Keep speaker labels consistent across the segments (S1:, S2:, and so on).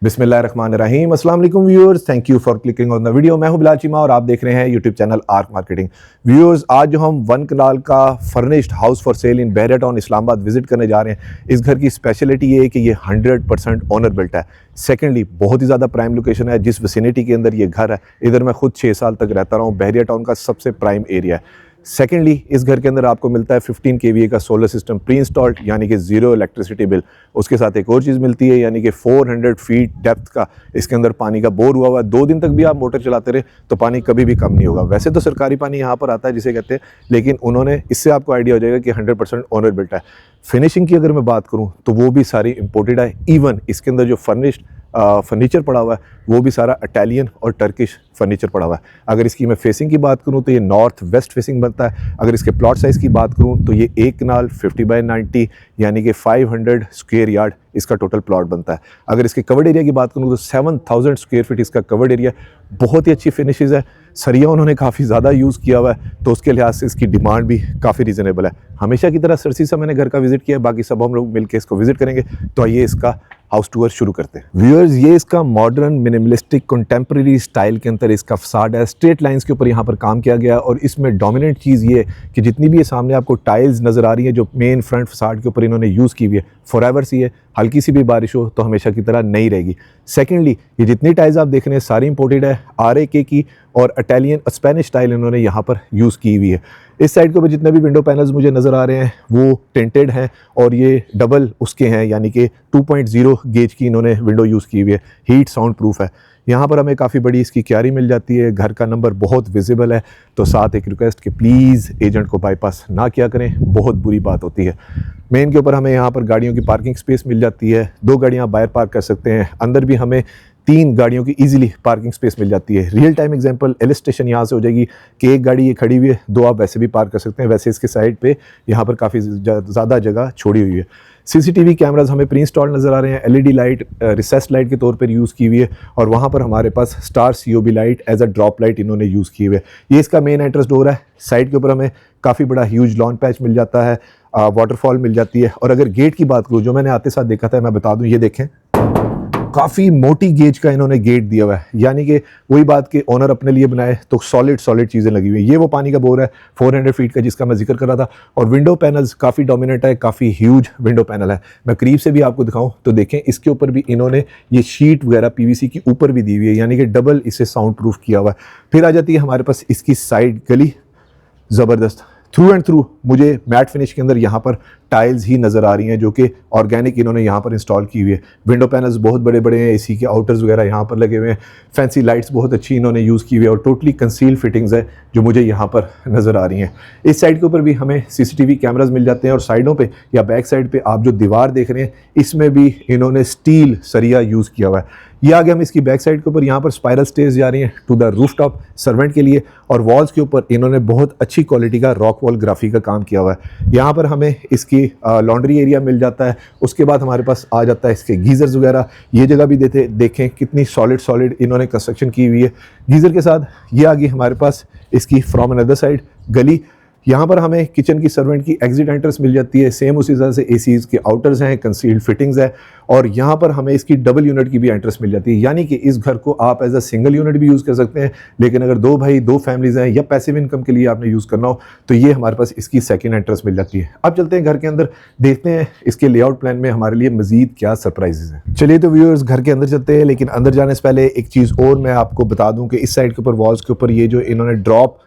S1: बिस्मिल्लाहिर्रहमानिर्रहीम। अस्सलाम वालेकुम viewers, thank you for clicking on the video. मैं हूं बिलाल चीमा और आप देख रहे हैं YouTube channel arc marketing. Viewers, आज जो हम वन कनाल का furnished house for sale in Bahria town Islamabad visit करने जा रहे हैं। इस घर की स्पेशलिटी ये है कि ये 100% ओनर बिल्ट है। सेकेंडली, बहुत ही ज़्यादा प्राइम लोकेशन है। जिस विसिनिटी के अंदर ये घर है, इधर मैं खुद 6 साल तक रहता रहा हूँ। बहरिया टाउन का सबसे प्राइम एरिया है। सेकेंडली, इस घर के अंदर आपको मिलता है 15 kVA का सोलर सिस्टम प्री इंस्टॉल्ड, यानी कि ज़ीरो इलेक्ट्रिसिटी बिल। उसके साथ एक और चीज़ मिलती है, यानी कि 400 फीट डेप्थ का इसके अंदर पानी का बोर हुआ हुआ है। 2 दिन तक भी आप मोटर चलाते रहे तो पानी कभी भी कम नहीं होगा। वैसे तो सरकारी पानी यहाँ पर आता है जिसे कहते हैं, लेकिन उन्होंने, इससे आपको आइडिया हो जाएगा कि 100% ओनर बिल्ट है। फिनिशिंग की अगर मैं बात करूँ तो वो भी सारी इंपोर्टेड है। इवन इसके अंदर जो फर्निश्ड फर्नीचर पड़ा हुआ है वो भी सारा इटालियन और टर्किश फर्नीचर पड़ा हुआ है। अगर इसकी मैं फेसिंग की बात करूं तो ये नॉर्थ वेस्ट फेसिंग बनता है। अगर इसके प्लॉट साइज़ की बात करूं तो ये 1 कनाल 50/90 यानी कि 500 स्क्वायर यार्ड इसका टोटल प्लॉट बनता है। अगर इसके कवर्ड एरिया की बात करूं तो 7000 स्क्वायर फीट इसका कवर्ड एरिया। बहुत ही अच्छी फिनिशेस है। सरिया उन्होंने काफ़ी ज़्यादा यूज़ किया हुआ है, तो उसके लिहाज से इसकी डिमांड भी काफ़ी रीज़नेबल है। हमेशा की तरह सरसी से मैंने घर का विजिट किया है, बाकी सब हम लोग मिलकर इसको विजिट करेंगे। तो आइए इसका हाउस टूर शुरू करते हैं। व्यूअर्स, ये इसका मॉडर्न मिनिमलिस्टिक कंटेम्प्रेरी स्टाइल के अंदर इसका फसाड है। स्ट्रेट लाइंस के ऊपर यहाँ पर काम किया गया, और इसमें डोमिनेंट चीज़ ये है कि जितनी भी ये सामने आपको टाइल्स नज़र आ रही है जो मेन फ्रंट फसाड के ऊपर इन्होंने यूज़ की हुई है, फॉरएवर सी है। हल्की सी भी बारिश हो तो हमेशा की तरह नहीं रहेगी। सेकेंडली, ये जितनी टाइल्स आप देख रहे हैं सारी इंपोर्टेड है। RAK की और इटालियन स्पेनिश टाइल इन्होंने यहाँ पर यूज़ की हुई है। इस साइड के ऊपर जितने भी विंडो पैनल्स मुझे नज़र आ रहे हैं वो टेंटेड हैं, और ये डबल उसके हैं, यानी कि 2.0 गेज की इन्होंने विंडो यूज़ की हुई है। हीट साउंड प्रूफ है। यहाँ पर हमें काफ़ी बड़ी इसकी क्यारी मिल जाती है। घर का नंबर बहुत विजिबल है। तो साथ एक रिक्वेस्ट कि प्लीज़ एजेंट को बाईपास ना किया करें, बहुत बुरी बात होती है। मेन के ऊपर हमें यहाँ पर गाड़ियों की पार्किंग स्पेस मिल जाती है। 2 गाड़ियाँ बाहर पार्क कर सकते हैं। अंदर भी हमें 3 गाड़ियों की इजीली पार्किंग स्पेस मिल जाती है। रियल टाइम एग्जांपल इलस्ट्रेशन यहाँ से हो जाएगी कि एक गाड़ी ये खड़ी हुई है, 2 आप वैसे भी पार्क कर सकते हैं। वैसे इसके साइड पे यहाँ पर काफ़ी ज़्यादा जगह छोड़ी हुई है। CCTV कैमराज हमें प्री इंस्टॉल नज़र आ रहे हैं। LED लाइट रिसेस लाइट के तौर पर यूज़ की हुई है, और वहाँ पर हमारे पास star COB light as a drop light इन्होंने यूज़ की हुई है। ये इसका मेन एंट्रेंस डोर है। साइड के ऊपर हमें काफ़ी बड़ा ह्यूज लॉन पैच मिल जाता है, वाटरफॉल मिल जाती है। और अगर गेट की बात करूँ, जो मैंने आते साथ देखा था, मैं बता दूँ, ये देखें काफ़ी मोटी गेज का इन्होंने गेट दिया हुआ है। यानी कि वही बात कि ओनर अपने लिए बनाए तो सॉलिड चीज़ें लगी हुई है। ये वो पानी का बोर है 400 फीट का जिसका मैं जिक्र कर रहा था। और विंडो पैनल्स काफ़ी डोमिनेंट है, काफ़ी ह्यूज विंडो पैनल है। मैं करीब से भी आपको दिखाऊं तो देखें, इसके ऊपर भी इन्होंने ये शीट वगैरह PVC की ऊपर भी दी हुई है, यानी कि डबल इसे साउंड प्रूफ किया हुआ है। फिर आ जाती है हमारे पास इसकी साइड गली। ज़बरदस्त थ्रू एंड थ्रू मुझे मैट फिनिश के अंदर यहाँ पर टाइल्स ही नज़र आ रही हैं, जो कि ऑर्गेनिक इन्होंने यहाँ पर इंस्टॉल की हुई है। विंडो पैनल्स बहुत बड़े बड़े हैं। AC के आउटर्स वगैरह यहाँ पर लगे हुए हैं। फैंसी लाइट्स बहुत अच्छी इन्होंने यूज़ की हुई है, और टोटली कंसील फिटिंग्स है जो मुझे यहाँ पर नज़र आ रही हैं। इस साइड के ऊपर भी हमें CCTV कैमराज मिल जाते हैं, और साइडों पर या बैक साइड पर आप जो दीवार देख रहे हैं इसमें भी इन्होंने स्टील सरिया यूज़ किया हुआ है। ये आगे हम इसकी बैक साइड के ऊपर यहाँ पर स्पाइरल स्टेज जा रही हैं to the rooftop servant के लिए, और वॉल्स के ऊपर इन्होंने बहुत अच्छी क्वालिटी का रॉक वॉल ग्राफी का काम किया हुआ है। यहाँ पर हमें इसकी लॉन्ड्री एरिया मिल जाता है। उसके बाद हमारे पास आ जाता है इसके गीज़र्स वगैरह। ये जगह भी देखें कितनी सॉलिड इन्होंने कंस्ट्रक्शन की हुई है। गीज़र के साथ ये आ गई हमारे पास इसकी फ्रॉम अनदर साइड गली। यहाँ पर हमें किचन की सर्वेंट की एग्जिट एंट्रेंस मिल जाती है। सेम उसी तरह से ACs के आउटर्स हैं, कंसील्ड फिटिंग्स है, और यहाँ पर हमें इसकी डबल यूनिट की भी एंट्रेंस मिल जाती है। यानी कि इस घर को आप एज अ सिंगल यूनिट भी यूज़ कर सकते हैं, लेकिन अगर 2 भाई 2 फैमिलीज़ हैं या पैसिव इनकम के लिए आपने यूज़ करना हो तो ये हमारे पास इसकी सेकेंड एंट्रेंस मिल जाती है। अब चलते हैं घर के अंदर, देखते हैं इसके लेआउट प्लान में हमारे लिए मजीद क्या सरप्राइजेज हैं। चलिए तो व्यूअर्स, घर के अंदर चलते हैं, लेकिन अंदर जाने से पहले एक चीज़ और मैं आपको बता दूँ कि इस साइड के ऊपर वॉल्स के ऊपर ये जो इन्होंने ड्रॉप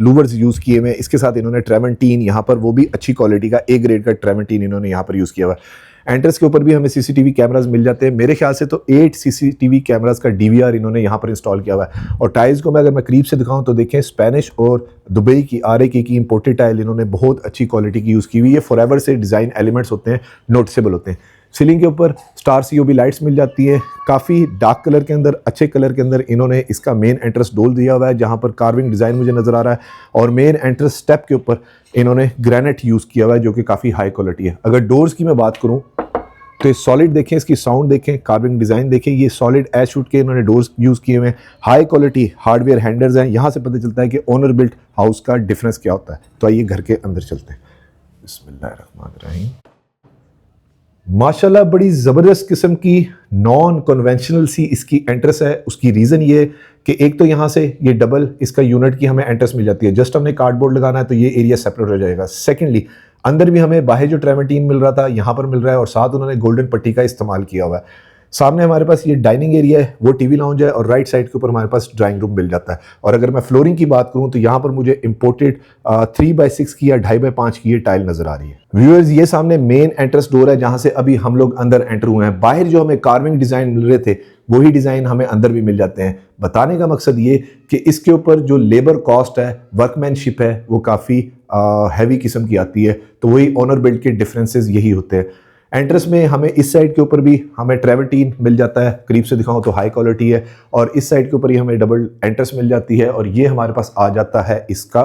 S1: लूवर्स यूज़ किए हुए, इसके साथ इन्होंने ट्रेमेंटीन यहाँ पर, वो भी अच्छी क्वालिटी का A ग्रेड का ट्रेमेंटीन इन्होंने यहाँ पर यूज़ किया हुआ है। एंट्रेंस के ऊपर भी हमें CCTV कैमराज मिल जाते हैं। मेरे ख्याल से तो 8 CCTV कैमराज का DVR इन्होंने यहाँ पर इंस्टॉल किया हुआ है। और टाइल्स को अगर मैं करीब से दिखाऊं तो देखें, स्पेनिश और दुबई की RAK की इंपोर्टेड टाइल इन्होंने बहुत अच्छी क्वालिटी की यूज़ की हुई है। फॉरएवर से डिज़ाइन एलिमेंट्स होते हैं, नोटिसेबल होते हैं। सीलिंग के ऊपर स्टार COB लाइट्स मिल जाती है। काफ़ी डार्क कलर के अंदर, अच्छे कलर के अंदर इन्होंने इसका मेन एंट्रेंस डोल दिया हुआ है, जहाँ पर कार्विंग डिज़ाइन मुझे नज़र आ रहा है। और मेन एंट्रेंस स्टेप के ऊपर इन्होंने ग्रेनाइट यूज़ किया हुआ है, जो कि काफ़ी हाई क्वालिटी है। अगर डोर्स की मैं बात करूँ तो ये सॉलिड देखें, इसकी साउंड देखें, कार्विंग डिज़ाइन देखें। ये सॉलिड एश शूट के इन्होंने डोर्स यूज़ किए हुए हैं। हाई क्वालिटी हार्डवेयर हैंडल्स हैं। यहाँ से पता चलता है कि ओनर बिल्ट हाउस का डिफरेंस क्या होता है। तो आइए घर के अंदर चलते हैं। बिस्मिल्लाहिर्रहमानिर्रहीम। माशाल्लाह बड़ी ज़बरदस्त किस्म की नॉन कन्वेंशनल सी इसकी एंट्रेंस है। उसकी रीज़न ये है कि एक तो यहाँ से ये डबल इसका यूनिट की हमें एंट्रेंस मिल जाती है, जस्ट हमने कार्डबोर्ड लगाना है तो ये एरिया सेपरेट हो जाएगा। सेकेंडली अंदर भी हमें बाहर जो ट्रेमेटीन मिल रहा था यहाँ पर मिल रहा है और साथ उन्होंने गोल्डन पट्टी का इस्तेमाल किया हुआ है। सामने हमारे पास ये डाइनिंग एरिया है, वो टीवी लाउंज है और राइट साइड के ऊपर हमारे पास ड्राइंग रूम मिल जाता है। और अगर मैं फ्लोरिंग की बात करूं तो यहाँ पर मुझे इंपोर्टेड 3x6 की या 2.5x5 की ये टाइल नजर आ रही है। व्यूअर्स ये सामने मेन एंट्रेंस डोर है जहां से अभी हम लोग अंदर एंटर हुए हैं। बाहर जो हमें कार्विंग डिजाइन मिल रहे थे वही डिजाइन हमें अंदर भी मिल जाते हैं। बताने का मकसद ये कि इसके ऊपर जो लेबर कॉस्ट है, वर्कमैनशिप है, वो काफ़ी हैवी किस्म की आती है। तो वही ओनर बिल्ड के डिफरेंसेस यही होते हैं। एंट्रेंस में हमें इस साइड के ऊपर भी हमें ट्रेवर्टीन मिल जाता है, करीब से दिखाऊं तो हाई क्वालिटी है। और इस साइड के ऊपर ही हमें डबल एंट्रेंस मिल जाती है और ये हमारे पास आ जाता है इसका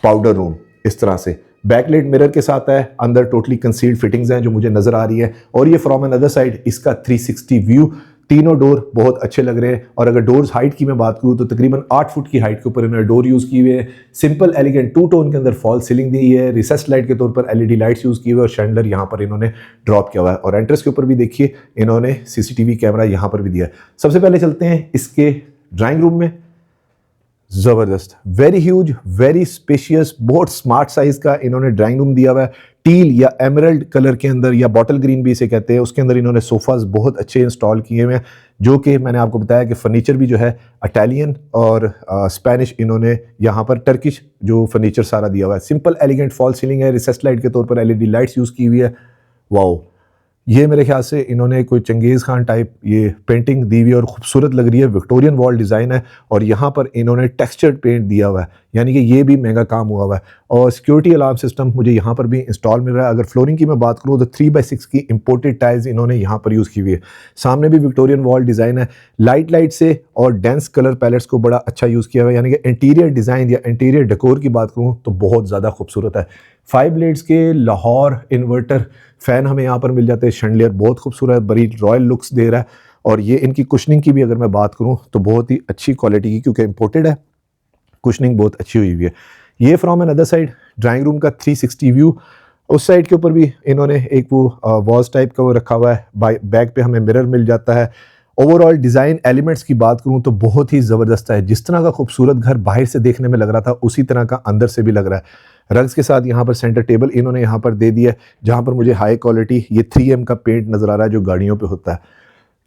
S1: पाउडर रूम। इस तरह से बैकलाइट मिरर के साथ है, अंदर टोटली कंसील्ड फिटिंग्स हैं जो मुझे नजर आ रही है। और ये फ्रॉम अनदर साइड इसका 360 व्यू। तीनों डोर बहुत अच्छे लग रहे हैं। और अगर डोर्स हाइट की मैं बात करूँ तो तकरीबन 8 फुट की हाइट के ऊपर इन्होंने डोर यूज़ की हुई है। सिंपल एलिगेंट टू टोन के अंदर फॉल सीलिंग दी है, रिसेस लाइट के तौर पर एलईडी लाइट्स यूज़ की हुई है और शैंडलर यहाँ पर इन्होंने ड्रॉप किया हुआ है। और एंट्रेंस के ऊपर भी देखिए इन्होंने सीसीटीवी कैमरा यहाँ पर भी दिया है। सबसे पहले चलते हैं इसके ड्राइंग रूम में। जबरदस्त, वेरी ह्यूज, वेरी स्पेशियस, बहुत स्मार्ट साइज का इन्होंने ड्राइंग रूम दिया हुआ है। टील या एमरल्ड कलर के अंदर या बॉटल ग्रीन भी इसे कहते हैं, उसके अंदर इन्होंने सोफाज बहुत अच्छे इंस्टॉल किए हुए हैं। जो कि मैंने आपको बताया कि फर्नीचर भी जो है इटालियन और स्पेनिश, इन्होंने यहाँ पर टर्किश जो फर्नीचर सारा दिया हुआ है। सिंपल एलिगेंट फॉल सीलिंग है, रिसेस लाइट के तौर पर एलईडी लाइट्स यूज़ की हुई है। वाओ, ये मेरे ख्याल से इन्होंने कोई चंगेज़ खान टाइप ये पेंटिंग दी हुई है और खूबसूरत लग रही है। विक्टोरियन वॉल डिज़ाइन है और यहाँ पर इन्होंने टेक्सचर्ड पेंट दिया हुआ है, यानी कि ये भी महंगा काम हुआ हुआ है। और सिक्योरिटी अलार्म सिस्टम मुझे यहाँ पर भी इंस्टॉल मिल रहा है। अगर फ्लोरिंग की मैं बात करूँ तो 3x6 की इंपोर्टेड टाइल्स इन्होंने यहाँ पर यूज़ की हुई है। सामने भी विक्टोरियन वॉल डिज़ाइन है, लाइट से और डेंस कलर पैलेट्स को बड़ा अच्छा यूज़ किया हुआ है। यानी कि इंटीरियर डिज़ाइन या इंटीरियर डेकोर की बात करूँ तो बहुत ज़्यादा खूबसूरत है। 5 ब्लेड्स के लाहौर इन्वर्टर फ़ैन हमें यहाँ पर मिल जाते हैं। शैंडलियर बहुत खूबसूरत, बड़ी रॉयल लुक्स दे रहा है। और ये इनकी कुशनिंग की भी अगर मैं बात करूँ तो बहुत ही अच्छी क्वालिटी की, क्योंकि इंपोर्टेड है, कुशनिंग बहुत अच्छी हुई हुई है। ये from another side drawing room का 360 व्यू। उस साइड के ऊपर भी इन्होंने एक वो वॉज टाइप का वो रखा हुआ है। बैक पे हमें मिरर मिल जाता है। ओवरऑल डिज़ाइन एलिमेंट्स की बात करूँ तो बहुत ही ज़बरदस्त है। जिस तरह का खूबसूरत घर बाहर से देखने में लग रहा था उसी तरह का अंदर से भी लग रहा है। रग्स के साथ यहाँ पर सेंटर टेबल इन्होंने यहाँ पर दे दिया है, जहाँ पर मुझे हाई क्वालिटी ये 3M का पेंट नज़र आ रहा है जो गाड़ियों पे होता है।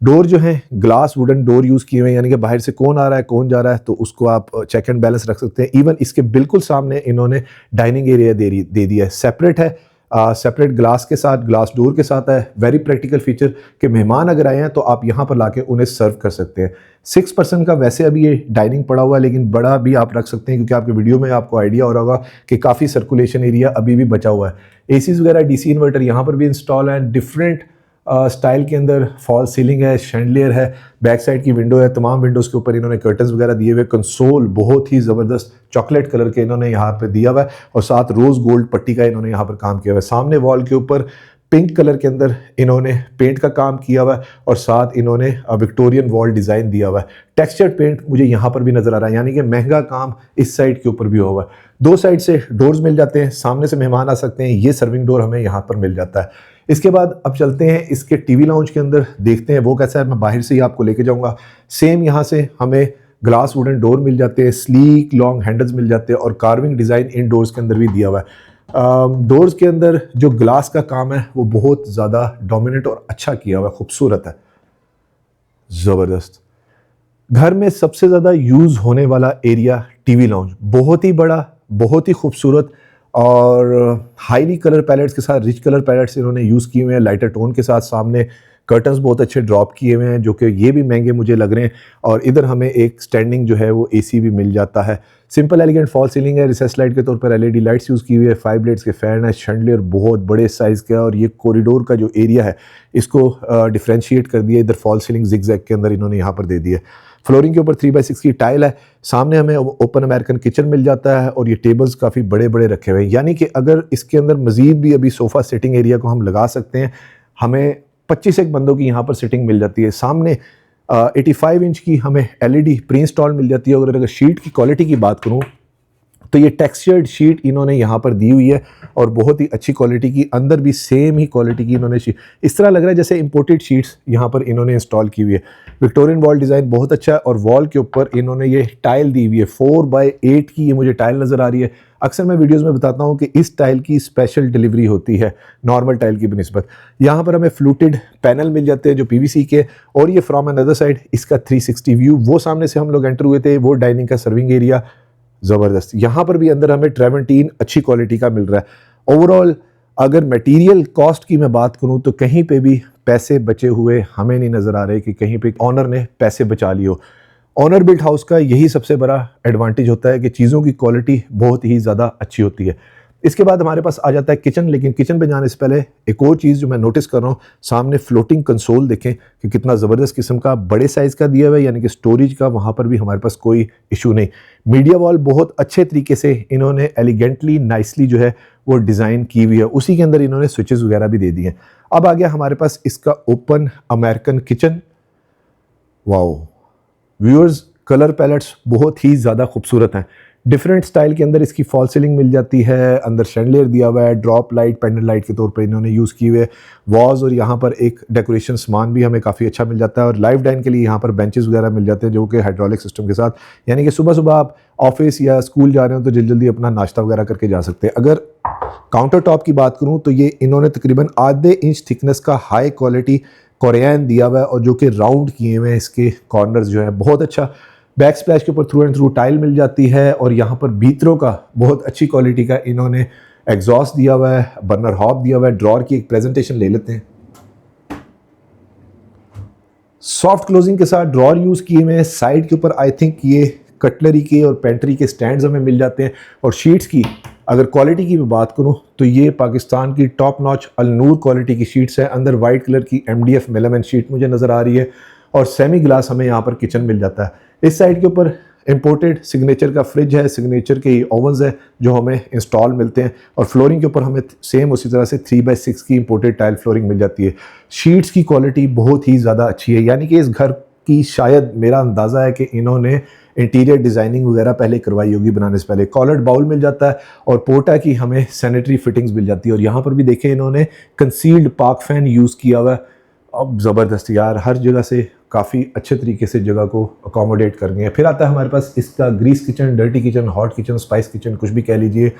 S1: डोर जो है ग्लास वुडन डोर यूज़ किए हुए हैं, यानी कि बाहर से कौन आ रहा है कौन जा रहा है तो उसको आप चेक एंड बैलेंस रख सकते हैं। इवन इसके बिल्कुल सामने इन्होंने डाइनिंग एरिया दे दिया है, सेपरेट है, सेपरेट ग्लास के साथ, ग्लास डोर के साथ है। वेरी प्रैक्टिकल फीचर कि मेहमान अगर आए हैं तो आप यहाँ पर लाके उन्हें सर्व कर सकते हैं। 6 पर्सन का वैसे अभी ये डाइनिंग पड़ा हुआ है, लेकिन बड़ा भी आप रख सकते हैं क्योंकि आपके वीडियो में आपको आइडिया हो रहा होगा कि काफ़ी सर्कुलेशन एरिया अभी भी बचा हुआ है। एसीज वगैरह, डीसी इन्वर्टर यहाँ पर भी इंस्टॉल है। डिफरेंट स्टाइल के अंदर फॉल सीलिंग है, शैंडलियर है, बैक साइड की विंडो है। तमाम विंडोज़ के ऊपर इन्होंने कर्टन्स वगैरह दिए हुए। कंसोल बहुत ही ज़बरदस्त चॉकलेट कलर के इन्होंने यहाँ पे दिया हुआ है और साथ रोज़ गोल्ड पट्टी का इन्होंने यहाँ पर काम किया हुआ है। सामने वॉल के ऊपर पिंक कलर के अंदर इन्होंने पेंट का काम किया हुआ है और साथ इन्होंने विक्टोरियन वॉल डिज़ाइन दिया हुआ है। टेक्सचर्ड पेंट मुझे यहाँ पर भी नज़र आ रहा है, यानी कि महंगा काम इस साइड के ऊपर भी हुआ है। 2 साइड से डोर्स मिल जाते हैं, सामने से मेहमान आ सकते हैं। ये सर्विंग डोर हमें यहाँ पर मिल जाता है। इसके बाद अब चलते हैं इसके टीवी लाउंज के अंदर, देखते हैं वो कैसा है। मैं बाहर से ही आपको लेके जाऊँगा। सेम यहाँ से हमें ग्लास वुडन डोर मिल जाते हैं, स्लीक लॉन्ग हैंडल्स मिल जाते हैं और कार्विंग डिज़ाइन इन डोर्स के अंदर भी दिया हुआ है। डोर्स के अंदर जो ग्लास का काम है वो बहुत ज़्यादा डोमिनेट और अच्छा किया हुआ है, खूबसूरत है, ज़बरदस्त। घर में सबसे ज़्यादा यूज़ होने वाला एरिया टीवी लाउंज, बहुत ही बड़ा, बहुत ही खूबसूरत और हाईली कलर पैलेट्स के साथ, रिच कलर पैलेट्स इन्होंने यूज़ किए हुए हैं। लाइटर टोन के साथ सामने कर्टन्स बहुत अच्छे ड्रॉप किए हुए हैं जो कि ये भी महंगे मुझे लग रहे हैं। और इधर हमें एक स्टैंडिंग जो है वो एसी भी मिल जाता है। सिंपल एलिगेंट फॉल सीलिंग है, रिसेस लाइट के तौर पर एलईडी लाइट्स यूज़ की हुई है। 5 ब्लेड्स के फ़ैन है, शैंडलियर बहुत बड़े साइज़ का है और ये कॉरिडोर का जो एरिया है इसको डिफ्रेंशिएट कर दिया। इधर फॉल सीलिंग जिग-जैग के अंदर इन्होंने यहाँ पर दे दी है। फ्लोरिंग के ऊपर 3x6 की टाइल है। सामने हमें ओपन अमेरिकन किचन मिल जाता है और ये टेबल्स काफ़ी बड़े बड़े रखे हुए हैं, यानी कि अगर इसके अंदर मज़ीद भी अभी सोफ़ा सिटिंग एरिया को हम लगा सकते हैं। हमें 25 एक बंदों की यहाँ पर सिटिंग मिल जाती है। सामने 85 इंच की हमें एलईडी प्री इंस्टॉल मिल जाती है। और अगर शीट की क्वालिटी की बात करूँ तो ये टेक्सचर्ड शीट इन्होंने यहाँ पर दी हुई है और बहुत ही अच्छी क्वालिटी की, अंदर भी सेम ही क्वालिटी की इन्होंने शीट, इस तरह लग रहा है जैसे इंपोर्टेड शीट्स यहाँ पर इन्होंने इंस्टॉल की हुई है। विक्टोरियन वॉल डिज़ाइन बहुत अच्छा है और वॉल के ऊपर इन्होंने ये टाइल दी हुई है, 4x8 की ये मुझे टाइल नज़र आ रही है। अक्सर मैं वीडियोस में बताता हूँ कि इस टाइल की स्पेशल डिलीवरी होती है नॉर्मल टाइल की बनिस्बत। यहाँ पर हमें फ्लूटेड पैनल मिल जाते हैं जो पीवीसी के, और ये फ्रॉम अनदर साइड इसका 360 व्यू, वो सामने से हम लोग एंटर हुए थे, वो डाइनिंग का सर्विंग एरिया ज़बरदस्त। यहाँ पर भी अंदर हमें ट्रेवेंटीन अच्छी क्वालिटी का मिल रहा है। ओवरऑल अगर मटेरियल कॉस्ट की मैं बात करूँ तो कहीं पे भी पैसे बचे हुए हमें नहीं नज़र आ रहे कि कहीं पे ऑनर ने पैसे बचा लिए हो। ऑनर बिल्ट हाउस का यही सबसे बड़ा एडवांटेज होता है कि चीज़ों की क्वालिटी बहुत ही ज़्यादा अच्छी होती है। इसके बाद हमारे पास आ जाता है किचन, लेकिन किचन पे जाने से पहले एक और चीज़ जो मैं नोटिस कर रहा हूँ, सामने फ्लोटिंग कंसोल देखें कि कितना ज़बरदस्त किस्म का बड़े साइज़ का दिया हुआ है, यानी कि स्टोरेज का वहाँ पर भी हमारे पास कोई इशू नहीं। मीडिया वॉल बहुत अच्छे तरीके से इन्होंने एलिगेंटली नाइसली जो है वो डिज़ाइन की हुई है, उसी के अंदर इन्होंने स्विचेस वगैरह भी दे दिए हैं। अब आ गया हमारे पास इसका open American kitchen. Wow viewers, colour pallets बहुत ही ज़्यादा खूबसूरत हैं। डिफरेंट स्टाइल के अंदर इसकी फॉल सीलिंग मिल जाती है, अंदर शैंडलियर दिया हुआ है, ड्रॉप लाइट पेंडेंट लाइट के तौर पे इन्होंने यूज़ किए हुए वॉज, और यहाँ पर एक डेकोरेशन सामान भी हमें काफ़ी अच्छा मिल जाता है। और लाइव डाइन के लिए यहाँ पर बेंचेस वगैरह मिल जाते हैं जो कि हाइड्रोलिक सिस्टम के साथ, यानी कि सुबह सुबह आप ऑफिस या स्कूल जा रहे हो तो जल्दी जल्दी अपना नाश्ता वगैरह करके जा सकते हैं। अगर काउंटर टॉप की बात करूँ तो ये इन्होंने तकरीबन आधे इंच थिकनेस का हाई क्वालिटी कोरियन दिया हुआ है, और जो कि राउंड किए हुए हैं इसके कॉर्नर्स जो है बहुत अच्छा। बैक स्प्लैश के ऊपर थ्रू एंड थ्रू टाइल मिल जाती है, और यहाँ पर भीतरों का बहुत अच्छी क्वालिटी का इन्होंने एग्जॉस्ट दिया हुआ है, बर्नर हॉब दिया हुआ है। ड्रॉर की एक प्रेजेंटेशन ले लेते हैं। सॉफ्ट क्लोजिंग के साथ ड्रॉर यूज़ किए हुए हैं। साइड के ऊपर आई थिंक ये कटलरी के और पेंट्री के स्टैंड्स हमें मिल जाते हैं। और शीट्स की अगर क्वालिटी की मैं बात करूं तो ये पाकिस्तान की टॉप नॉच अलनूर क्वालिटी की शीट्स है। अंदर वाइट कलर की MDF मेलामाइन शीट मुझे नज़र आ रही है, और सेमी ग्लास हमें यहाँ पर किचन मिल जाता है। इस साइड के ऊपर इंपोर्टेड सिग्नेचर का फ्रिज है, सिग्नेचर के ओवंस है जो हमें इंस्टॉल मिलते हैं, और फ्लोरिंग के ऊपर हमें सेम उसी तरह से 3x6 की इंपोर्टेड टाइल फ्लोरिंग मिल जाती है। शीट्स की क्वालिटी बहुत ही ज़्यादा अच्छी है, यानी कि इस घर की शायद मेरा अंदाज़ा है कि इन्होंने इंटीरियर डिज़ाइनिंग वगैरह पहले करवाई होगी बनाने से पहले। कॉलर्ड बाउल मिल जाता है, और पोर्टा की हमें सैनिटरी फिटिंग्स मिल जाती है। और यहाँ पर भी देखें इन्होंने कंसील्ड पार्क फैन यूज़ किया हुआ है। अब ज़बरदस्त यार, हर जगह से काफ़ी अच्छे तरीके से जगह को अकोमोडेट कर गए हैं। फिर आता है हमारे पास इसका grease kitchen, dirty kitchen, hot kitchen, spice kitchen, कुछ भी कह लीजिए।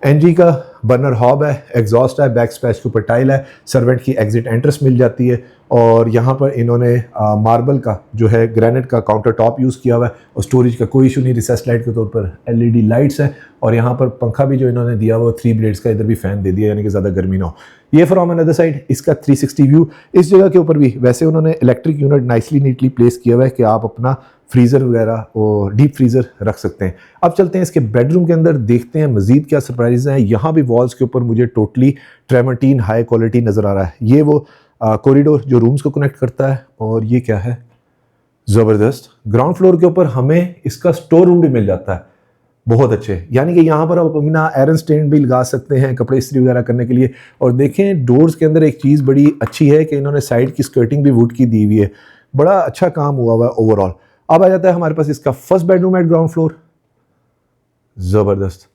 S1: NG का बर्नर हॉब है, एग्जॉस्ट है, बैक स्पैच के ऊपर टाइल है, सर्वेंट की एग्जिट एंट्रेंस मिल जाती है, और यहाँ पर इन्होंने मार्बल का जो है ग्रेनाइट का काउंटर टॉप यूज़ किया हुआ है, और स्टोरेज का कोई इशू नहीं। रिसेस लाइट के तौर पर LED लाइट्स हैं, और यहाँ पर पंखा भी जो इन्होंने दिया हुआ 3 ब्लेड्स का, इधर भी फ़ैन दे दिया यानी कि ज़्यादा गर्मी ना हो। ये फ्रॉम अनदर साइड इसका 360 व्यू। इस जगह के ऊपर भी वैसे उन्होंने electric unit nicely neatly place किया हुआ है कि आप अपना फ्रीज़र वगैरह और डीप फ्रीज़र रख सकते हैं। अब चलते हैं इसके बेडरूम के अंदर, देखते हैं मज़ीद क्या सरप्राइज हैं। यहाँ भी वॉल्स के ऊपर मुझे टोटली ट्रेमेंटीन हाई क्वालिटी नज़र आ रहा है। ये वो कॉरिडोर जो रूम्स को कनेक्ट करता है, और ये क्या है, ज़बरदस्त। ग्राउंड फ्लोर के ऊपर हमें इसका स्टोर रूम भी मिल जाता है, बहुत अच्छे, यानी कि यहाँ पर आप अपना आयरन स्टैंड भी लगा सकते हैं कपड़े इस्त्री वगैरह करने के लिए। और देखें डोर्स के अंदर एक चीज़ बड़ी अच्छी है कि इन्होंने साइड की स्कर्टिंग भी वुड की दी हुई है, बड़ा अच्छा काम हुआ हुआ है ओवरऑल। अब आ जाता है हमारे पास इसका first bedroom at ground floor. ज़बरदस्त,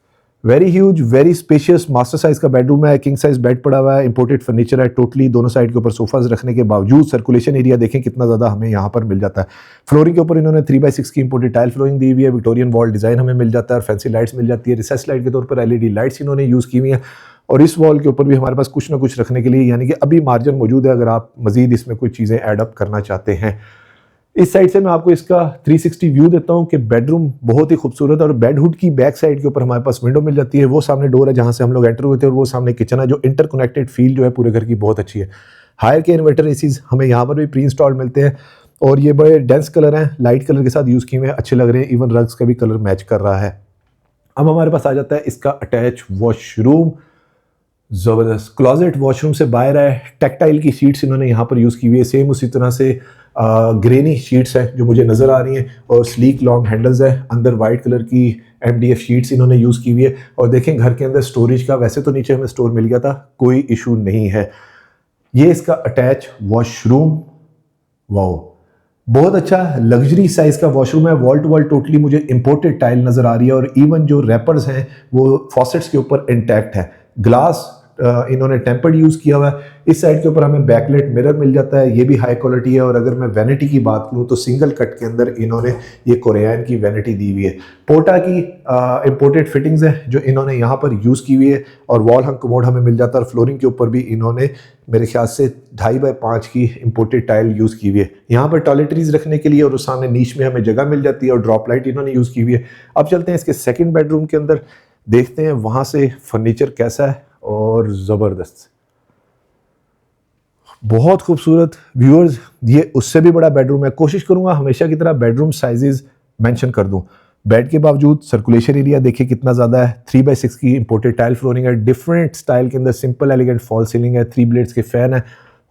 S1: very huge, very spacious master size का बेडरूम है। किंग साइज बेड पड़ा हुआ है, इंपोर्टेड फर्नीचर है टोटली। दोनों साइड के ऊपर सोफाज रखने के बावजूद सर्कुलेशन एरिया देखें कितना ज़्यादा हमें यहाँ पर मिल जाता है। फ्लोरिंग के ऊपर इन्होंने 3x6 की इंपोर्टेड टाइल फ्लोरिंग दी हुई है। विक्टोरियन वॉल डिज़ाइन हमें मिल जाता है, और फैंसी लाइट्स मिल जाती है। रिसेस लाइट के तौर पर LED लाइट्स इन्होंने यूज़ की हुई हैं, और इस वॉल के ऊपर भी हमारे पास कुछ ना कुछ रखने के लिए यानी कि अभी मार्जिन मौजूद है अगर आप मज़ीद इसमें कोई चीज़ें ऐड अप करना चाहते हैं। इस साइड से मैं आपको इसका 360 व्यू देता हूं कि बेडरूम बहुत ही खूबसूरत है, और बेडहुड की बैक साइड के ऊपर हमारे पास विंडो मिल जाती है। वो सामने डोर है जहां से हम लोग एंटर हुए थे, और वो सामने किचन है, जो इंटरकनेक्टेड फील जो है पूरे घर की बहुत अच्छी है। हायर के इन्वर्टर एसीज हमें यहाँ पर भी प्री इंस्टॉल मिलते हैं, और ये बड़े डेंस कलर हैं, लाइट कलर के साथ यूज़ किए हुए हैं, अच्छे लग रहे हैं। इवन रग्स का भी कलर मैच कर रहा है। अब हमारे पास आ जाता है इसका अटैच वॉशरूम। ज़बरदस्त, क्लॉजेट वॉशरूम से बाहर है। टेक्टाइल की शीट्स इन्होंने यहाँ पर यूज़ की हुई है, सेम उसी तरह से ग्रेनी शीट्स हैं जो मुझे नज़र आ रही हैं, और स्लीक लॉन्ग हैंडल्स है। अंदर वाइट कलर की MDF शीट्स इन्होंने यूज़ की हुई है। और देखें घर के अंदर स्टोरेज का, वैसे तो नीचे हमें स्टोर मिल गया था, कोई इशू नहीं है। ये इसका अटैच वॉशरूम। वाओ, बहुत अच्छा लग्जरी साइज का वॉशरूम है। वॉल टू वॉल टोटली मुझे इंपोर्टेड टाइल नजर आ रही है और इवन जो रैपर्स हैं वो फॉसेट्स के ऊपर इंटैक्ट है। ग्लास इन्होंने टेम्पर्ड यूज किया हुआ है। इस साइड के ऊपर हमें बैकलाइट मिरर मिल जाता है, ये भी हाई क्वालिटी है। और अगर मैं वैनिटी की बात करूं तो सिंगल कट के अंदर इन्होंने ये कोरियन की वैनिटी दी हुई है। पोर्टा की इंपोर्टेड फिटिंग्स है जो इन्होंने यहाँ पर यूज की हुई है। और वॉल हंग कमोड हमें मिल जाता है और फ्लोरिंग के ऊपर भी इन्होंने मेरे ख्याल से 2.5x5 की इंपोर्टेड टाइल यूज की हुई है। यहाँ पर टॉयलेटरीज रखने के लिए और उस सामने नीच में हमें जगह मिल जाती है और ड्रॉप लाइट इन्होंने यूज की हुई है। अब चलते हैं इसके सेकंड बेडरूम के अंदर, देखते हैं वहां से फर्नीचर कैसा है। और जबरदस्त, बहुत खूबसूरत व्यूअर्स, ये उससे भी बड़ा बेडरूम है। कोशिश करूंगा हमेशा की तरह बेडरूम साइजेस मेंशन कर दूं। बेड के बावजूद सर्कुलेशन एरिया देखिए कितना ज़्यादा है। 3x6 की इंपोर्टेड टाइल फ्लोरिंग है, डिफरेंट स्टाइल के अंदर सिंपल एलिगेंट फॉल सीलिंग है, 3 ब्लेड्स के फैन है,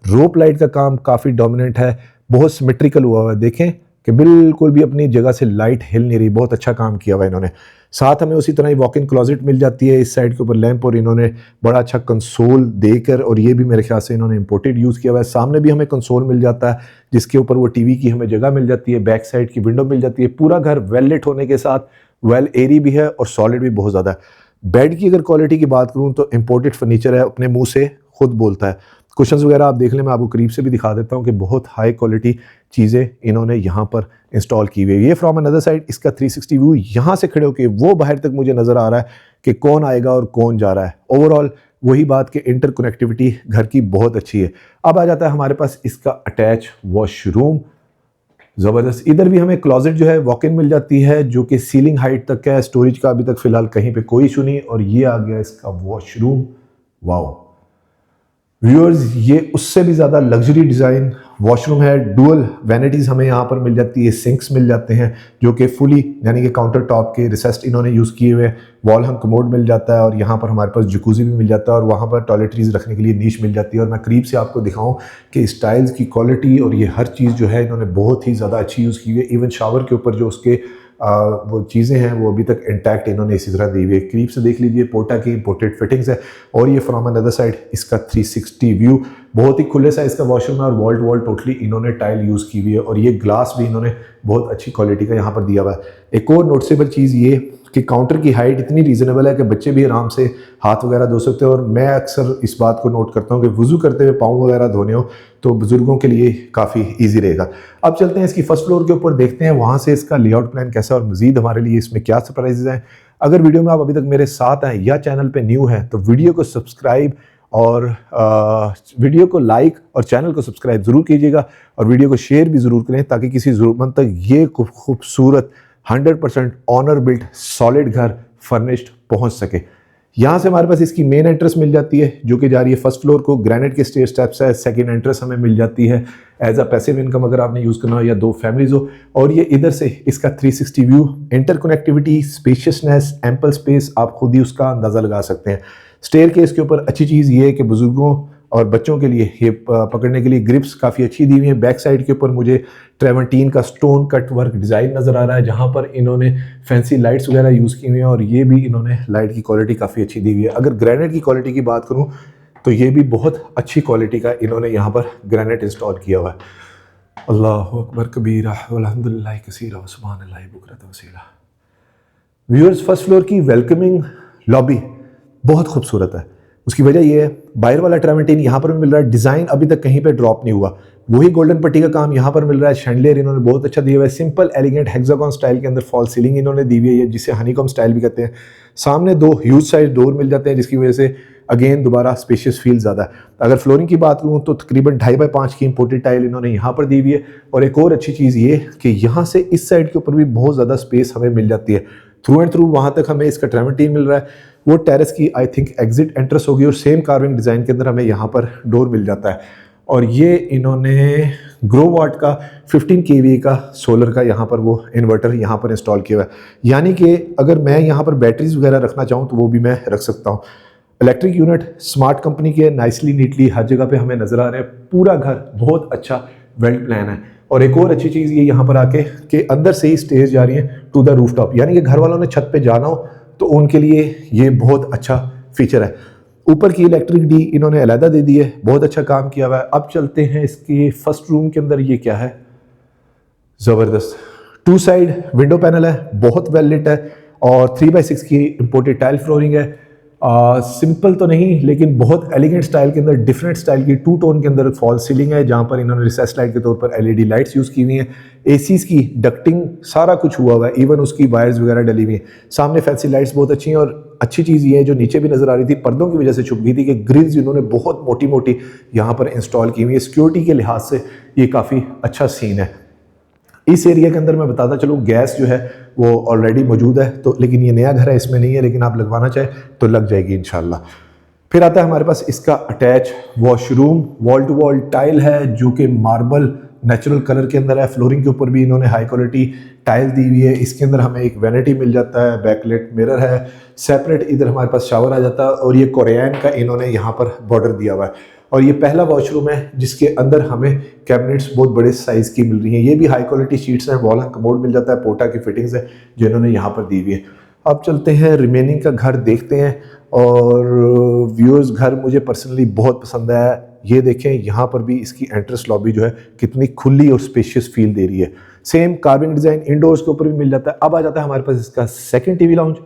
S1: रोप लाइट का काम काफ़ी डोमिनेंट है, बहुत सिमेट्रिकल हुआ हुआ है। देखें कि बिल्कुल भी अपनी जगह से लाइट हिल नहीं रही, बहुत अच्छा काम किया हुआ है इन्होंने। साथ हमें उसी तरह ही वॉक इन क्लोजेट मिल जाती है इस साइड के ऊपर लैंप, और इन्होंने बड़ा अच्छा कंसोल देकर, और ये भी मेरे ख्याल से इन्होंने इंपोर्टेड यूज़ किया हुआ है। सामने भी हमें कंसोल मिल जाता है जिसके ऊपर वो टीवी की हमें जगह मिल जाती है, बैक साइड की विंडो मिल जाती है। पूरा घर वेल लिट होने के साथ वेल एरी भी है और सॉलिड भी बहुत ज़्यादा है। बेड की अगर क्वालिटी की बात करूँ तो इंपोर्टेड फर्नीचर है, अपने मुँह से खुद बोलता है। कुशन्स वगैरह आप देख लें, मैं आपको करीब से भी दिखा देता हूँ कि बहुत हाई क्वालिटी चीज़ें इन्होंने यहाँ पर इंस्टॉल की हुई है। ये फ्रॉम अनदर साइड इसका 360 व्यू यहाँ से खड़े होकर वो बाहर तक मुझे नज़र आ रहा है कि कौन आएगा और कौन जा रहा है। ओवरऑल वही बात कि इंटरकनेक्टिविटी घर की बहुत अच्छी है। अब आ जाता है हमारे पास इसका अटैच वॉशरूम, ज़बरदस्त। इधर भी हमें क्लोजेट जो है वॉक इन मिल जाती है जो कि सीलिंग हाइट तक है। स्टोरेज का अभी तक फ़िलहाल कहीं पे कोई इशू नहीं। और ये आ गया इसका वॉशरूम, वाओ व्यूअर्स, ये उससे भी ज़्यादा लग्जरी डिज़ाइन वॉशरूम है। डुअल वैनिटीज़ हमें यहाँ पर मिल जाती है, सिंक्स मिल जाते हैं जो कि फुली यानी कि काउंटर टॉप के रिसेस्ट इन्होंने यूज़ किए हुए। वॉल हंग कमोड मिल जाता है और यहाँ पर हमारे पास जकूज़ी भी मिल जाता है और वहाँ पर टॉयलेटरीज रखने के लिए नीश मिल जाती है। और मैं करीब से आपको दिखाऊँ कि इस टाइल्स की क्वालिटी और ये हर चीज़ जो है इन्होंने बहुत ही ज़्यादा अच्छी यूज़ की हुई है। इवन शावर के ऊपर जो उसके वो चीज़ें हैं वो अभी तक इंटैक्ट इन्होंने इसी तरह दी हुई है। करीब से देख लीजिए, पोर्टा की इंपोर्टेड फिटिंग्स है। और ये फ्रॉम अनदर साइड इसका 360 व्यू, बहुत ही खुले साइज का वॉशरूम है और वॉल टू वॉल टोटली इन्होंने टाइल यूज़ की हुई है। और ये ग्लास भी इन्होंने बहुत अच्छी क्वालिटी का यहाँ पर दिया हुआ है। एक और नोटिसेबल चीज़ ये कि काउंटर की हाइट इतनी रीज़नेबल है कि बच्चे भी आराम से हाथ वगैरह धो सकते हैं। और मैं अक्सर इस बात को नोट करता हूँ कि वुज़ू करते हुए पाँव वगैरह धोने हो तो बुज़ुर्गों के लिए काफ़ी ईजी रहेगा। अब चलते हैं इसकी फर्स्ट फ्लोर के ऊपर, देखते हैं वहाँ से इसका लेआउट प्लान कैसा है और मज़ीद हमारे लिए इसमें क्या सरप्राइजेज हैं। अगर वीडियो में आप अभी तक मेरे साथ हैं या चैनल पर न्यू हैं तो वीडियो को सब्सक्राइब और वीडियो को लाइक और चैनल को सब्सक्राइब ज़रूर कीजिएगा और वीडियो को शेयर भी ज़रूर करें ताकि किसी ज़रूरतमंद तक ये खूबसूरत 100% ऑनर बिल्ट सॉलिड घर फर्निश्ड पहुंच सके। यहाँ से हमारे पास इसकी मेन एंट्रेंस मिल जाती है जो कि जा रही है फर्स्ट फ्लोर को। ग्रेनाइट के स्टेयर स्टेप्स है। सेकंड एंट्रेंस हमें मिल जाती है एज अ पैसिव इनकम अगर आपने यूज़ करना हो या दो फैमिलीज हो। और ये इधर से इसका 360 व्यू, इंटरकनेक्टिविटी, स्पेशियसनेस, एम्पल स्पेस, आप खुद ही उसका अंदाज़ा लगा सकते हैं। स्टेयर केस के ऊपर अच्छी चीज़ ये है कि बुजुर्गों और बच्चों के लिए ये पकड़ने के लिए ग्रिप्स काफ़ी अच्छी दी हुई है। बैक साइड के ऊपर मुझे ट्रेवंटीन का स्टोन कट वर्क डिज़ाइन नज़र आ रहा है जहाँ पर इन्होंने फैंसी लाइट्स वगैरह यूज़ की हुई हैं और ये भी इन्होंने लाइट की क्वालिटी काफ़ी अच्छी दी हुई है। अगर ग्रेनाइट की क्वालिटी की बात करूँ तो ये भी बहुत अच्छी क्वालिटी का इन्होंने यहाँ पर ग्रेनाइट इंस्टॉल किया हुआ है। अल्लाहु अकबर कबीरा वल्हम्दुलिल्लाहि कसीरा व सुब्हानल्लाहि बुकरतन व असीला। व्यूअर्स, फर्स्ट फ्लोर की वेलकमिंग लॉबी बहुत खूबसूरत है। उसकी वजह यह है बाहर वाला ट्रेवंटीन यहाँ पर भी मिल रहा है, डिज़ाइन अभी तक कहीं पे ड्रॉप नहीं हुआ। वही गोल्डन पट्टी का काम यहाँ पर मिल रहा है। शैंडलियर इन्होंने बहुत अच्छा दिया हुआ है। सिंपल एलिगेंट हेक्सागन स्टाइल के अंदर फॉल सीलिंग इन्होंने दी हुई है जिसे हनीकॉम स्टाइल भी कहते हैं। सामने दो ह्यूज साइज डोर मिल जाते हैं जिसकी वजह से अगेन दोबारा स्पेशियस फील ज़्यादा है। अगर फ्लोरिंग की बात करूँ तो तकरीबन 2.5x5 की इंपोर्टेड टाइल इन्होंने यहाँ पर दी हुई है। और एक और अच्छी चीज़ ये कि यहाँ से इस साइड के ऊपर भी बहुत ज़्यादा स्पेस हमें मिल जाती है। थ्रू एंड थ्रू वहाँ तक हमें इसका ट्रेवंटीन मिल रहा है। वो टेरेस की आई थिंक एग्जिट एंट्रेंस होगी और सेम कार्विंग डिज़ाइन के अंदर हमें यहाँ पर डोर मिल जाता है। और ये इन्होंने ग्रो वाट का 15 kVA का सोलर का यहाँ पर वो इन्वर्टर यहाँ पर इंस्टॉल किया हुआ है। यानी कि अगर मैं यहाँ पर बैटरीज वगैरह रखना चाहूँ तो वो भी मैं रख सकता हूँ। इलेक्ट्रिक यूनिट स्मार्ट कंपनी के, नाइसली नीटली हर जगह पे हमें नज़र आ रहे हैं। पूरा घर बहुत अच्छा वेल प्लान है। और एक और अच्छी चीज़ ये यहाँ पर आके कि अंदर से ही स्टेज जा रही है टू द रूफ टॉप, यानी कि घर वालों ने छत पे जाना हो तो उनके लिए ये बहुत अच्छा फीचर है। ऊपर की इलेक्ट्रिक डी इन्होंने अलहदा दे दी है, बहुत अच्छा काम किया हुआ है। अब चलते हैं इसके फर्स्ट रूम के अंदर। ये क्या है, ज़बरदस्त। 2 साइड विंडो पैनल है, बहुत वेल लिट है और 3x6 की इंपोर्टेड टाइल फ्लोरिंग है। सिंपल तो नहीं लेकिन बहुत एलिगेंट स्टाइल के अंदर, डिफरेंट स्टाइल की 2 टोन के अंदर फॉल सीलिंग है, जहाँ पर इन्होंने रिसेस लाइट के तौर पर एलईडी लाइट्स यूज़ की हुई हैं। एसीज की डक्टिंग सारा कुछ हुआ हुआ है, इवन उसकी वायर्स वगैरह डली हुई हैं। सामने फैंसी लाइट्स बहुत अच्छी हैं और अच्छी चीज़ ये है जो नीचे भी नज़र आ रही थी, पर्दों की वजह से छुप गई थी, कि ग्रिल्स इन्होंने बहुत मोटी मोटी यहाँ पर इंस्टॉल की हुई है। सिक्योरिटी के लिहाज से ये काफ़ी अच्छा सीन है। इस एरिया के अंदर मैं बताता चलूँ, गैस जो है वो ऑलरेडी मौजूद है, तो लेकिन ये नया घर है, इसमें नहीं है, लेकिन आप लगवाना चाहें तो लग जाएगी इंशाल्लाह। फिर आता है हमारे पास इसका attach washroom, wall to wall tile है जो कि मार्बल नेचुरल कलर के अंदर है। फ्लोरिंग के ऊपर भी इन्होंने हाई क्वालिटी टाइल दी हुई है। इसके अंदर हमें एक वैनिटी मिल जाता है, बैकलेट मिरर है, सेपरेट इधर हमारे पास शावर आ जाता है और ये कोरियन का इन्होंने यहाँ पर बॉर्डर दिया हुआ है। और ये पहला वॉशरूम है जिसके अंदर हमें कैबिनेट्स बहुत बड़े साइज़ की मिल रही हैं। ये भी हाई क्वालिटी शीट्स हैं, वॉल कमोड मिल जाता है, पोटा की फिटिंग्स है जो इन्होंने यहाँ पर दी हुई है। अब चलते हैं रिमेनिंग का घर देखते हैं। और व्यूअर्स, घर मुझे पर्सनली बहुत पसंद आया। ये देखें, यहाँ पर भी इसकी एंट्रेंस लॉबी जो है कितनी खुली और स्पेशियस फील दे रही है। सेम कार्विंग डिज़ाइन इंडोर्स के ऊपर भी मिल जाता है। अब आ जाता है हमारे पास इसका सेकंड टीवी लाउंज।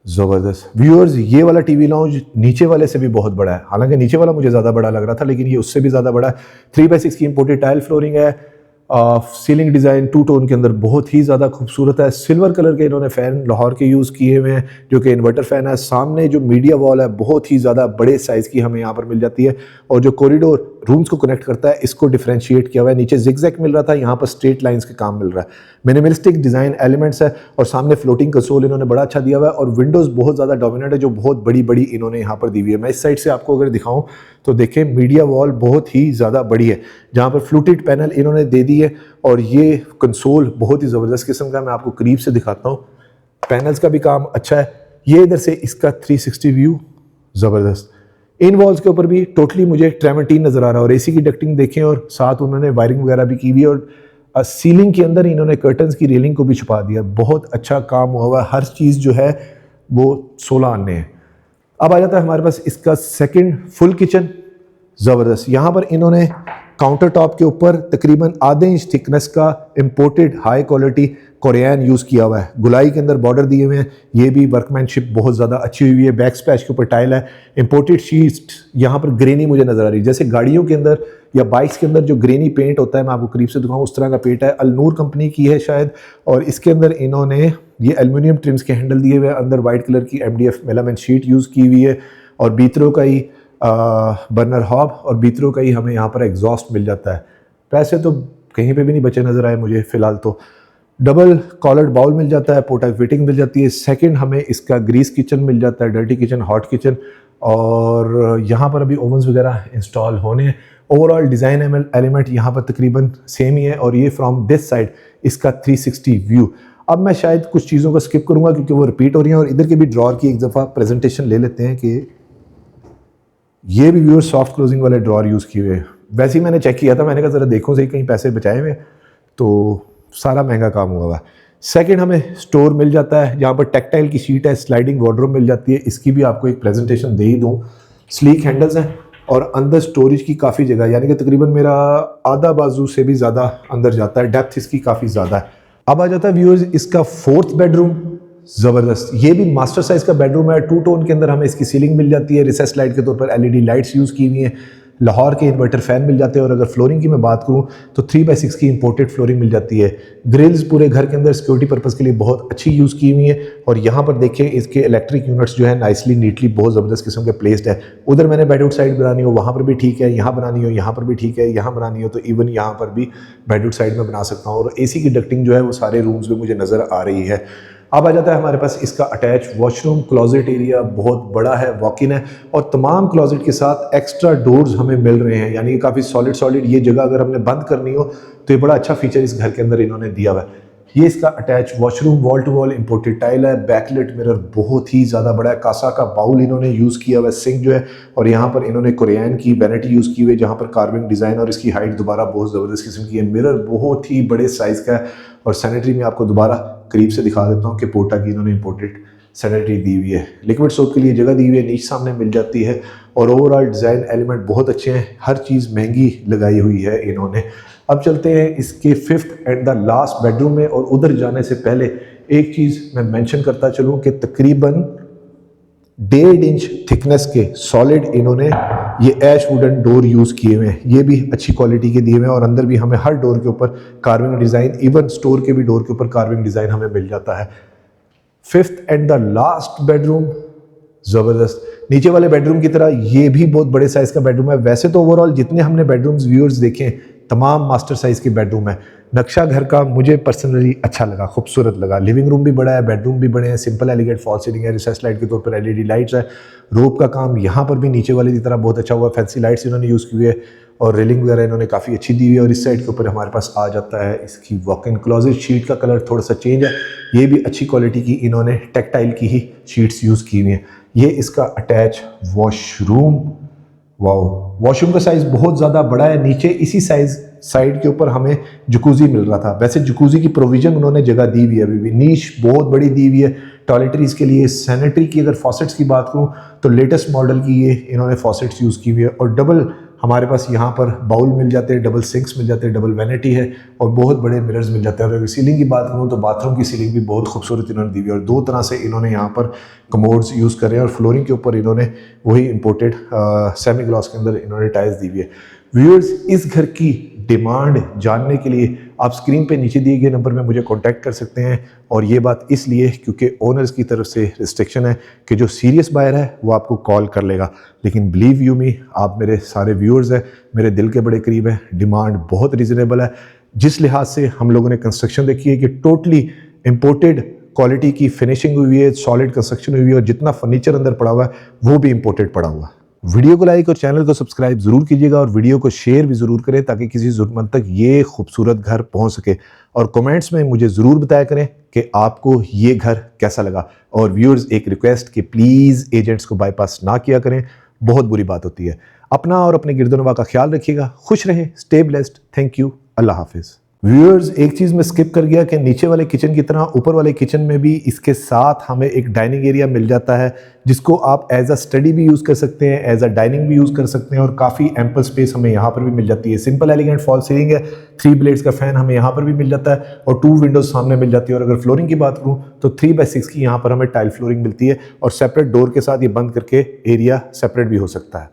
S1: ज़बरदस्त व्यूअर्स, ये वाला टीवी लाउंज नीचे वाले से भी बहुत बड़ा है। हालांकि नीचे वाला मुझे ज़्यादा बड़ा लग रहा था, लेकिन ये उससे भी ज़्यादा बड़ा है। 3x6 की इंपोर्टेड टाइल फ्लोरिंग है। सीलिंग डिज़ाइन 2 टोन के अंदर बहुत ही ज़्यादा खूबसूरत है। सिल्वर कलर के इन्होंने फ़ैन लाहौर के यूज़ किए हुए हैं जो कि इन्वर्टर फ़ैन है। सामने जो मीडिया वॉल है बहुत ही ज़्यादा बड़े साइज़ की हमें यहाँ पर मिल जाती है। और जो कॉरिडोर रूम्स को कनेक्ट करता है, इसको डिफरेंशिएट किया हुआ है। नीचे जिगजैग मिल रहा था, यहाँ पर स्ट्रेट लाइंस का काम मिल रहा है। मिनिमलिस्टिक डिज़ाइन एलिमेंट्स है और सामने फ्लोटिंग कंसोल इन्होंने बड़ा अच्छा दिया हुआ है। और विंडोज़ बहुत ज़्यादा डोमिनेट है, जो बहुत बड़ी बड़ी इन्होंने यहाँ पर दी हुई है। मैं इस साइड से आपको अगर दिखाऊँ तो देखें, मीडिया वॉल बहुत ही ज़्यादा बड़ी है, जहाँ पर फ्लूटेड पैनल इन्होंने दे दी है। और ये कंसोल बहुत ही ज़बरदस्त किस्म का, मैं आपको करीब से दिखाता हूँ। पैनल्स का भी काम अच्छा है। ये इधर से इसका 360 व्यू ज़बरदस्त। इन वॉल्स के ऊपर भी टोटली मुझे ट्रेमेटीन नज़र आ रहा है। और एसी की डक्टिंग देखें, और साथ उन्होंने वायरिंग वगैरह भी की हुई है। और सीलिंग के अंदर इन्होंने कर्टन्स की रेलिंग को भी छुपा दिया। बहुत अच्छा काम हुआ है। हर चीज़ जो है वो 16 आने हैं। अब आ जाता है हमारे पास इसका सेकंड फुल किचन। ज़बरदस्त, यहाँ पर इन्होंने काउंटर टॉप के ऊपर तकरीबन आधे इंच थिकनेस का imported high quality Korean use किया हुआ है। गुलाई के अंदर बॉर्डर दिए हुए हैं। ये भी वर्कमैनशिप बहुत ज़्यादा अच्छी हुई है। बैक स्पैच के ऊपर टाइल है। इंपोर्टेड शीट यहाँ पर ग्रेनी मुझे नज़र आ रही है, जैसे गाड़ियों के अंदर या बाइक्स के अंदर जो ग्रेनी पेंट होता है, मैं आपको करीब से दिखाऊँ, उस तरह का पेंट है। अलनूर कंपनी की है शायद। और इसके अंदर इन्होंने ये एल्यूमिनियम ट्रिम्स के हैंडल दिए हुए हैं। अंदर वाइट कलर की MDF मेलामिन शीट यूज़ की हुई है। और बीतरों का ही बर्नर हॉब और बीतरों का ही हमें यहाँ पर एग्जॉस्ट मिल जाता है। पैसे तो कहीं पे भी नहीं बचे नज़र आए मुझे फ़िलहाल। तो डबल कॉलर्ड बाउल मिल जाता है, पोटा फिटिंग मिल जाती है। सेकंड हमें इसका ग्रीस किचन मिल जाता है, डर्टी किचन, हॉट किचन। और यहाँ पर अभी ओवन्स वगैरह इंस्टॉल होने हैं। ओवरऑल डिज़ाइन एलिमेंट यहाँ पर तकरीबन सेम ही है। और ये फ्रॉम दिस साइड इसका 360 व्यू। अब मैं शायद कुछ चीज़ों को स्किप करूँगा क्योंकि वो रिपीट हो रही हैं। और इधर के भी ड्रॉर की एक दफ़ा प्रेजेंटेशन ले लेते हैं कि ये भी व्यूअर सॉफ्ट क्लोजिंग वाले ड्रॉर यूज़ किए हुए। वैसे ही मैंने चेक किया था, मैंने कहा ज़रा देखो सही कहीं पैसे बचाए हुए, तो सारा महंगा काम हुआ हुआ। सेकंड हमें स्टोर मिल जाता है, जहाँ पर टेक्टाइल की शीट है, स्लाइडिंग वार्डरोब मिल जाती है। इसकी भी आपको एक प्रेजेंटेशन दे ही दूँ। स्लीक हैंडल्स हैं और अंदर स्टोरेज की काफ़ी जगह, यानी कि तकरीबन मेरा आधा बाजू से भी ज़्यादा अंदर जाता है। डेप्थ इसकी काफ़ी ज़्यादा है। अब आ जाता है व्यूअर्स इसका फोर्थ बेडरूम। ज़बरदस्त, ये भी मास्टर साइज़ का बेडरूम है। 2 टोन के अंदर हमें इसकी सीलिंग मिल जाती है। रिसेस लाइट के तौर पर LED लाइट्स यूज़ की हुई हैं। लाहौर के इन्वर्टर फ़ैन मिल जाते हैं। और अगर फ्लोरिंग की मैं बात करूं तो 3x6 की इंपोर्टेड फ्लोरिंग मिल जाती है। ग्रिल्स पूरे घर के अंदर सिक्योरिटी पर्पज़ के लिए बहुत अच्छी यूज़ की हुई है। और यहाँ पर देखिए इसके इलेक्ट्रिक यूनिट्स जो है नाइसली नीटली बहुत ज़बरदस्त किस्म के प्लेस्ड है। उधर मैंने बेडरूम साइड बनानी हो वहाँ पर भी ठीक है, यहाँ बनानी हो यहाँ पर भी ठीक है, यहाँ बनानी हो तो इवन यहाँ पर भी बेडरूम साइड में बना सकता हूँ। और AC की डक्टिंग जो है वो सारे रूम्स में मुझे नज़र आ रही है। अब आ जाता है हमारे पास इसका अटैच वॉशरूम। क्लोजेट एरिया बहुत बड़ा है, वॉक इन है। और तमाम क्लोजेट के साथ एक्स्ट्रा डोर्स हमें मिल रहे हैं, यानी कि काफ़ी सॉलिड ये जगह अगर हमने बंद करनी हो तो ये बड़ा अच्छा फीचर इस घर के अंदर इन्होंने दिया हुआ है। ये इसका attach washroom, wall to wall imported tile है। बैकलेट मिरर बहुत ही ज़्यादा बड़ा है। कासा का बाउल इन्होंने यूज़ किया हुआ है, सिंक जो है। और यहाँ पर इन्होंने कोरियन की वैनिटी यूज़ की हुई है, जहाँ पर कार्विंग डिज़ाइन और इसकी हाइट दोबारा बहुत ज़बरदस्त किस्म की है। मिरर बहुत ही बड़े साइज़ का है। और सैनिटरी में आपको दोबारा करीब से दिखा देता हूँ कि पोटा की इन्होंने इंपोर्टेड सैनिटरी दी हुई है, लिक्विड सोप के लिए जगह दी हुई है, नीचे सामने मिल जाती है। और ओवरऑल डिज़ाइन एलिमेंट बहुत अच्छे हैं, हर चीज़ महंगी लगाई हुई है इन्होंने। अब चलते हैं इसके 5th and the last bedroom में। और उधर जाने से पहले एक चीज़ मैं मेंशन करता चलूँ कि तकरीबन 1.5 इंच थिकनेस के सॉलिड इन्होंने ये ऐश वुडन डोर यूज़ किए हुए हैं, ये भी अच्छी क्वालिटी के दिए हुए हैं। और अंदर भी हमें हर डोर के ऊपर कार्विंग डिज़ाइन, इवन स्टोर के भी डोर के ऊपर कार्विंग डिज़ाइन हमें मिल जाता है। 5th and the last bedroom, ज़बरदस्त। नीचे वाले बेडरूम की तरह ये भी बहुत बड़े साइज़ का बेडरूम है। वैसे तो ओवरऑल जितने हमने बेडरूम्स व्यूअर्स देखे तमाम मास्टर साइज़ के बेडरूम है। नक्शा घर का मुझे पर्सनली अच्छा लगा, खूबसूरत लगा। लिविंग रूम भी बड़ा है, बेडरूम भी बड़े हैं, सिंपल एलिगेंट फॉल सीलिंग है, रिसेस लाइट के तौर पर LED लाइट्स है। रोप का काम यहाँ पर भी नीचे वाले की तरह बहुत अच्छा हुआ, फैंसी लाइट्स इन्होंने यूज़ की हुई है और रेलिंग वगैरह इन्होंने काफ़ी अच्छी दी हुई है। और इस साइड के ऊपर हमारे पास आ जाता है इसकी वॉक इन क्लोजेट। शीट का कलर थोड़ा सा चेंज है, ये भी अच्छी क्वालिटी की इन्होंने टेक्टाइल की ही शीट्स यूज़ की हुई हैं। ये इसका अटैच वॉशरूम, वाओ, वॉशरूम का साइज़ बहुत ज़्यादा बड़ा है। नीचे इसी साइड के ऊपर हमें जकूज़ी मिल रहा था। वैसे जकूज़ी की प्रोविज़न उन्होंने जगह दी हुई है, अभी भी नीश बहुत बड़ी दी हुई है टॉयलेटरीज़ के लिए। सैनिटरी की अगर फॉसेट्स की बात करूँ तो लेटेस्ट मॉडल की ये इन्होंने फॉसेट्स यूज़ की हुई है। और डबल हमारे पास यहाँ पर बाउल मिल जाते हैं, डबल सिंक्स मिल जाते हैं, डबल वैनिटी है और बहुत बड़े मिरर्स मिल जाते हैं। और अगर सीलिंग की बात करूँ तो बाथरूम की सीलिंग भी बहुत खूबसूरत इन्होंने दी हुई है। और 2 तरह से इन्होंने यहाँ पर कमोड्स यूज़ कर रहे हैं और फ्लोरिंग के ऊपर इन्होंने वही इम्पोर्टेड सेमी ग्लॉस के अंदर इन्होंने टाइल्स दी हुई है। व्यूअर्स, इस घर की डिमांड जानने के लिए आप स्क्रीन पे नीचे दिए गए नंबर में मुझे कांटेक्ट कर सकते हैं। और ये बात इसलिए क्योंकि ओनर्स की तरफ से रिस्ट्रिक्शन है कि जो सीरियस बायर है वो आपको कॉल कर लेगा। लेकिन बिलीव यू मी, आप मेरे सारे व्यूअर्स हैं, मेरे दिल के बड़े करीब हैं। डिमांड बहुत रीज़नेबल है। जिस लिहाज से हम लोगों ने कंस्ट्रक्शन देखी है कि टोटली इम्पोर्टेड क्वालिटी की फिनिशिंग हुई है, सॉलिड कंस्ट्रक्शन हुई है और जितना फर्नीचर अंदर पड़ा हुआ है वो भी इम्पोर्टेड पड़ा हुआ है। वीडियो को लाइक और चैनल को सब्सक्राइब जरूर कीजिएगा और वीडियो को शेयर भी जरूर करें ताकि किसी ज़रूरतमंद तक ये खूबसूरत घर पहुंच सके। और कमेंट्स में मुझे ज़रूर बताया करें कि आपको ये घर कैसा लगा। और व्यूअर्स, एक रिक्वेस्ट कि प्लीज़ एजेंट्स को बाईपास ना किया करें, बहुत बुरी बात होती है। अपना और अपने गिरदोनवा का ख्याल रखिएगा। खुश रहें, स्टे ब्लेस्ड। थैंक यू, अल्लाह हाफिज़। व्यूअर्स, एक चीज़ मैं स्किप कर गया कि नीचे वाले किचन की तरह ऊपर वाले किचन में भी इसके साथ हमें एक डाइनिंग एरिया मिल जाता है जिसको आप एज अ स्टडी भी यूज़ कर सकते हैं, एज अ डाइनिंग भी यूज़ कर सकते हैं। और काफ़ी एम्पल स्पेस हमें यहाँ पर भी मिल जाती है। सिंपल एलिगेंट फॉल सीलिंग है, 3 ब्लेड्स का फ़ैन हमें यहाँ पर भी मिल जाता है और 2 विंडोज़ सामने मिल जाती है। और अगर फ्लोरिंग की बात करूँ तो 3x6 की यहाँ पर हमें टाइल फ्लोरिंग मिलती है और सेपरेट डोर के साथ ये बंद करके एरिया सेपरेट भी हो सकता है।